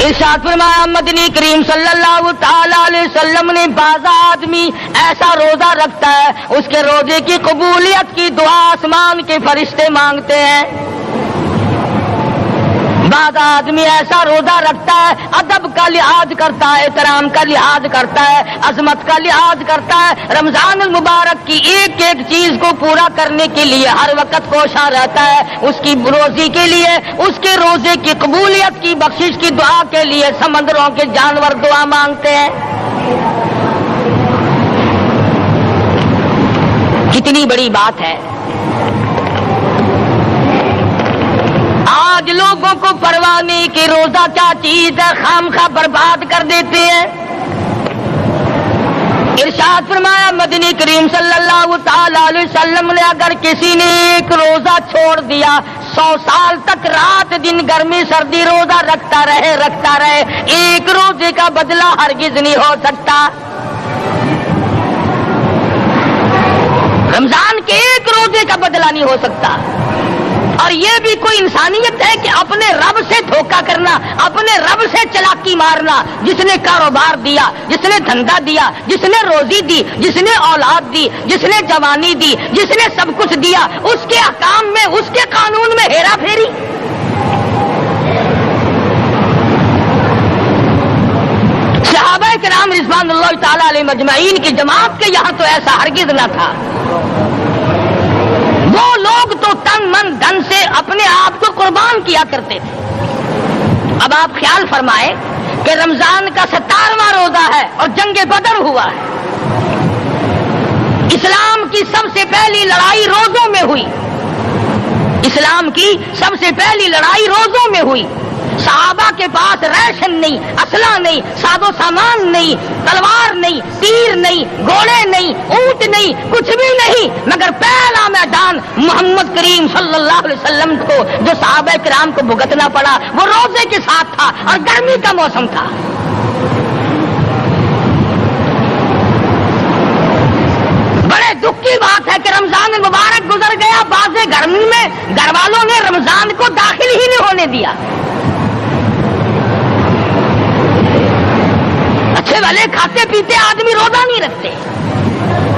ارشاد فرمایا مدنی کریم صلی اللہ تعالی علیہ وسلم نے بعض آدمی ایسا روزہ رکھتا ہے اس کے روزے کی قبولیت کی دعا آسمان کے فرشتے مانگتے ہیں. بعض آدمی ایسا روزہ رکھتا ہے ادب کا لحاظ کرتا ہے, احترام کا لحاظ کرتا ہے, عظمت کا لحاظ کرتا ہے, رمضان المبارک کی ایک ایک چیز کو پورا کرنے کے لیے ہر وقت کوشاں رہتا ہے, اس کی روزی کے لیے, اس کے روزے کی قبولیت کی بخشش کی دعا کے لیے سمندروں کے جانور دعا مانگتے ہیں. کتنی بڑی بات ہے. آج لوگوں کو پرواہ نہیں کہ روزہ کیا چیز ہے, خام خواہ برباد کر دیتے ہیں. ارشاد فرمایا مدنی کریم صلی اللہ تعالی علیہ وسلم نے اگر کسی نے ایک روزہ چھوڑ دیا 100 سال تک رات دن گرمی سردی روزہ رکھتا رہے ایک روزے کا بدلہ ہرگز نہیں ہو سکتا. رمضان کے ایک روزے کا بدلہ نہیں ہو سکتا. اور یہ بھی کوئی انسانیت ہے کہ اپنے رب سے دھوکہ کرنا, اپنے رب سے چلاکی مارنا. جس نے کاروبار دیا, جس نے دھندا دیا, جس نے روزی دی, جس نے اولاد دی, جس نے جوانی دی, جس نے سب کچھ دیا, اس کے احکام میں, اس کے قانون میں ہیرا پھیری. صحابہ کرام رضوان اللہ تعالی علیہ مجمعین کی جماعت کے یہاں تو ایسا ہرگز نہ تھا. وہ لوگ تو تن من دھن سے اپنے آپ کو قربان کیا کرتے تھے. اب آپ خیال فرمائیں کہ رمضان کا 17واں روزہ ہے اور جنگ بدر ہوا ہے. اسلام کی سب سے پہلی لڑائی روزوں میں ہوئی. اسلام کی سب سے پہلی لڑائی روزوں میں ہوئی. صحابہ کے پاس ریشن نہیں, اسلحہ نہیں, ساز و سامان نہیں, تلوار نہیں, تیر نہیں, گھوڑے نہیں, اونٹ نہیں, کچھ بھی نہیں, مگر پہلا میدان محمد کریم صلی اللہ علیہ وسلم کو جو صحابہ کرام کو بھگتنا پڑا وہ روزے کے ساتھ تھا اور گرمی کا موسم تھا. بڑے دکھ کی بات ہے کہ رمضان مبارک گزر گیا, باز گرمی میں گھر والوں نے رمضان کو داخل ہی نہیں ہونے دیا. اچھے والے کھاتے پیتے آدمی روزہ نہیں رکھتے.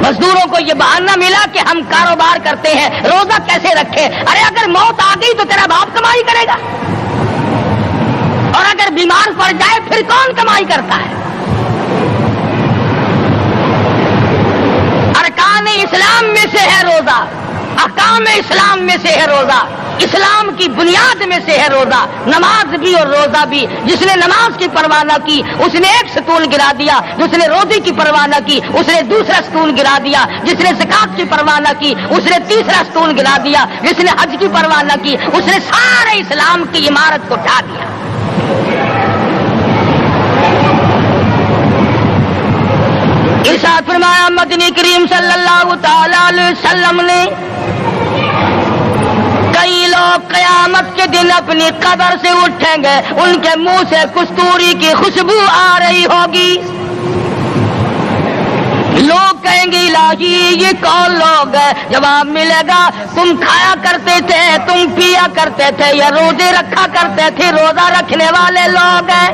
مزدوروں کو یہ بہانہ ملا کہ ہم کاروبار کرتے ہیں, روزہ کیسے رکھے؟ ارے اگر موت آ گئی تو تیرا باپ کمائی کرے گا, اور اگر بیمار پڑ جائے پھر کون کمائی کرتا ہے؟ ارکان اسلام میں سے ہے روزہ, احکام اسلام میں سے ہے روزہ, اسلام کی بنیاد میں سے ہے روزہ. نماز بھی اور روزہ بھی. جس نے نماز کی پرواہ نہ کی اس نے ایک ستون گرا دیا, جس نے روزے کی پرواہ نہ کی اس نے دوسرا ستون گرا دیا, جس نے زکات کی پرواہ نہ کی اس نے تیسرا ستون گرا دیا, جس نے حج کی پرواہ نہ کی اس نے سارے اسلام کی عمارت کو ڈھا دیا. ارشاد فرمایا مدنی کریم صلی اللہ تعالی علیہ وسلم نے کئی لوگ قیامت کے دن اپنی قبر سے اٹھیں گے, ان کے منہ سے کستوری کی خوشبو آ رہی ہوگی. لوگ کہیں گے الہی یہ کون لوگ ہے؟ جواب ملے گا تم کھایا کرتے تھے, تم پیا کرتے تھے, یا روزے رکھا کرتے تھے, روزہ رکھنے والے لوگ ہیں.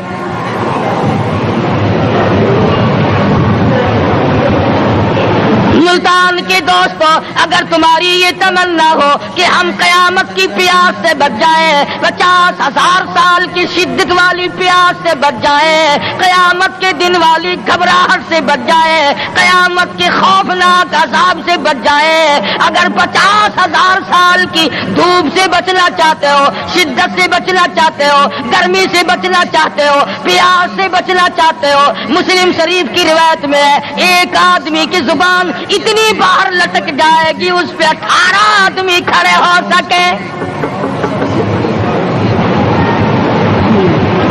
ملتان کے دوستوں, اگر تمہاری یہ تمنا ہو کہ ہم قیامت کی پیاس سے بچ جائیں, 50,000 سال کی شدت والی پیاس سے بچ جائیں, قیامت کے دن والی گھبراہٹ سے بچ جائیں, قیامت کے خوفناک عذاب سے بچ جائیں, اگر 50,000 سال کی دھوپ سے بچنا چاہتے ہو, شدت سے بچنا چاہتے ہو, گرمی سے بچنا چاہتے ہو, پیاس سے بچنا چاہتے ہو, مسلم شریف کی روایت میں ایک آدمی کی زبان اتنی باہر لٹک جائے گی اس پہ 18 آدمی کھڑے ہو سکے.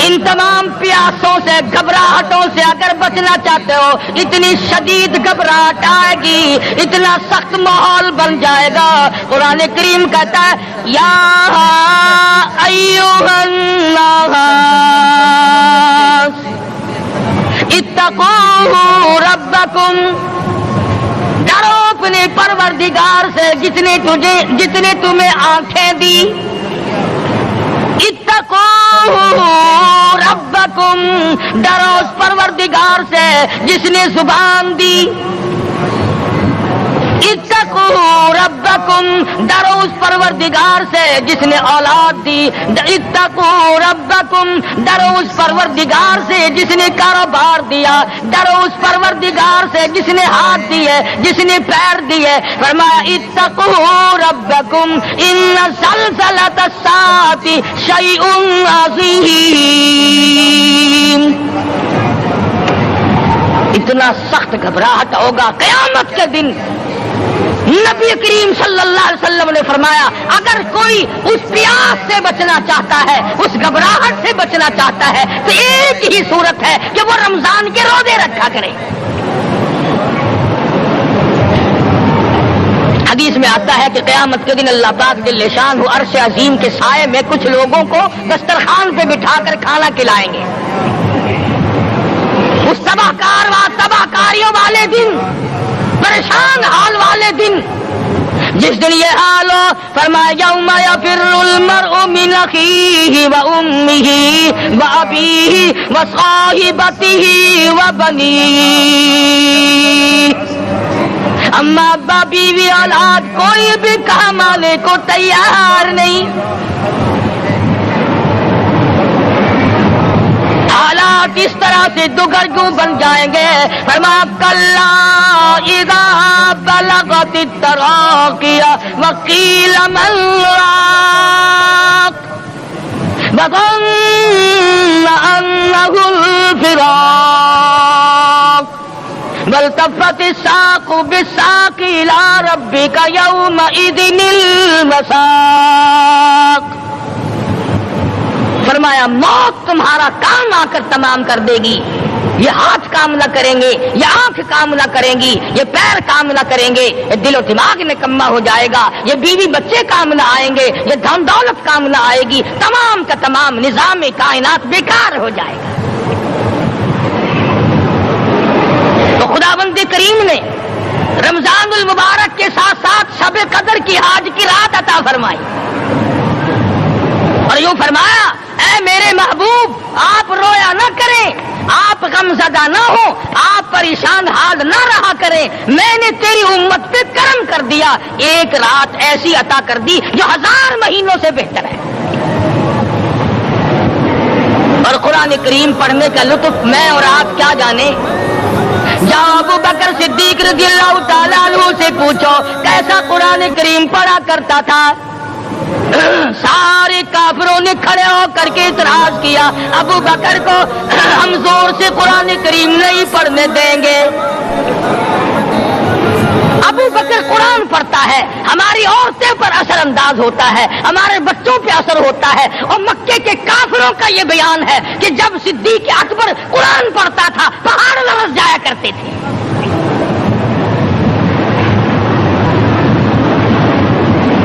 ان تمام پیاسوں سے, گھبراہٹوں سے اگر بچنا چاہتے ہو, اتنی شدید گھبراہٹ آئے گی, اتنا سخت ماحول بن جائے گا. قرآن کریم کہتا ہے یا ایھا الناس اتقوا ربکم, ڈرو اپنے پروردگار سے جتنے تمہیں آنکھیں دی. اتقوا ربکم ربکم، ڈرو اس پروردگار سے جس نے زبان دی. اتقوا ربکم، ڈرو اس پروردگار سے جس نے اولاد دی. اتقوا ربکم، ڈرو اس پروردگار سے جس نے کاروبار دیا. ڈرو اس پروردگار سے جس نے ہاتھ دیے، جس نے پیر دیے. فرمایا اتقوا ربکم ان زلزلۃ الساعۃ شیء عظیم. اتنا سخت گھبراہٹ ہوگا قیامت کے دن. نبی کریم صلی اللہ علیہ وسلم نے فرمایا اگر کوئی اس پیاس سے بچنا چاہتا ہے، اس گھبراہٹ سے بچنا چاہتا ہے، تو ایک ہی صورت ہے کہ وہ رمضان کے روزے رکھا کرے. حدیث میں آتا ہے کہ قیامت کے دن اللہ پاک جل شان عرش عظیم کے سائے میں کچھ لوگوں کو دسترخوان پہ بٹھا کر کھانا کھلائیں گے. اس تباہ کاریوں والے دن، پریشان حال والے دن، جس دن یہ حال ہو، فرمایا یوم یفر المرء من اخیہ وامہ وابیہ وصاحبتہ وبنیہ. اما ابا بیوی اولاد کوئی بھی کام آنے کو تیار نہیں. حالات اس طرح سے دگرگوں بن جائیں گے. فرمایا کلا اذا بلغت التراقی وقیل من راق وظن انه الفراق والتفت الساق بالساق الى ربك يومئذ المساق. فرمایا موت تمہارا کام آ کر تمام کر دے گی. یہ ہاتھ کام نہ کریں گے، یہ آنکھ کام نہ کریں گی، یہ پیر کام نہ کریں گے، یہ دل و دماغ نکما ہو جائے گا، یہ بیوی بچے کام نہ آئیں گے، یہ دھن دولت کام نہ آئے گی. تمام کا تمام نظام کائنات بیکار ہو جائے گا. تو خداوند کریم نے رمضان المبارک کے ساتھ ساتھ شب قدر کی حج کی رات عطا فرمائی اور یوں فرمایا اے میرے محبوب آپ رویا نہ کریں، آپ غم زدہ نہ ہو، آپ پریشان حال نہ رہا کریں. میں نے تیری امت پہ کرم کر دیا، ایک رات ایسی عطا کر دی جو 1000 مہینوں سے بہتر ہے. اور قرآن کریم پڑھنے کا لطف میں اور آپ کیا جانے. جاؤ ابو بکر صدیق رضی اللہ تعالیٰ عنہ سے پوچھو کیسا قرآن کریم پڑھا کرتا تھا. سارے کافروں نے کھڑے ہو کر کے اعتراض کیا ابو بکر کو ہم زور سے قرآن کریم نہیں پڑھنے دیں گے. ابو بکر قرآن پڑھتا ہے، ہماری عورتوں پر اثر انداز ہوتا ہے، ہمارے بچوں پہ اثر ہوتا ہے. اور مکے کے کافروں کا یہ بیان ہے کہ جب صدیق اکبر قرآن پڑھتا تھا پہاڑ لرز جایا کرتے تھے.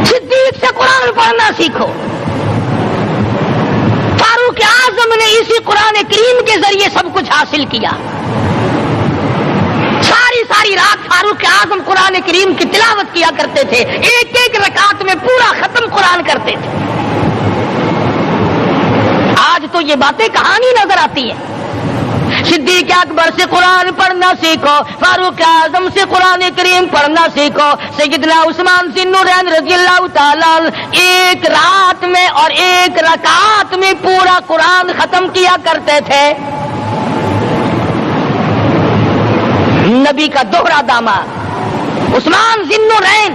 صدیق سے قرآن پڑھنا سیکھو. فاروق اعظم نے اسی قرآن کریم کے ذریعے سب کچھ حاصل کیا. ساری رات فاروق اعظم قرآن کریم کی تلاوت کیا کرتے تھے، ایک ایک رکعت میں پورا ختم قرآن کرتے تھے. آج تو یہ باتیں کہانی نظر آتی ہیں. صدیق اکبر سے قرآن پڑھنا سیکھو، فاروق اعظم سے قرآن کریم پڑھنا سیکھو. سیدنا عثمان ذی النورین رضی اللہ تعالیٰ ایک رات میں اور ایک رکعت میں پورا قرآن ختم کیا کرتے تھے. نبی کا دوہرا داماد عثمان ذی النورین،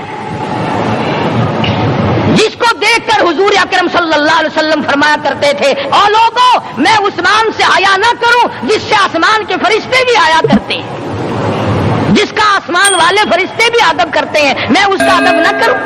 جس کو دیکھ کر حضور اکرم صلی اللہ علیہ وسلم فرمایا کرتے تھے او لوگوں میں عثمان سے حیا نہ کروں جس سے آسمان کے فرشتے بھی حیا کرتے ہیں، جس کا آسمان والے فرشتے بھی ادب کرتے ہیں، میں اس کا ادب نہ کروں.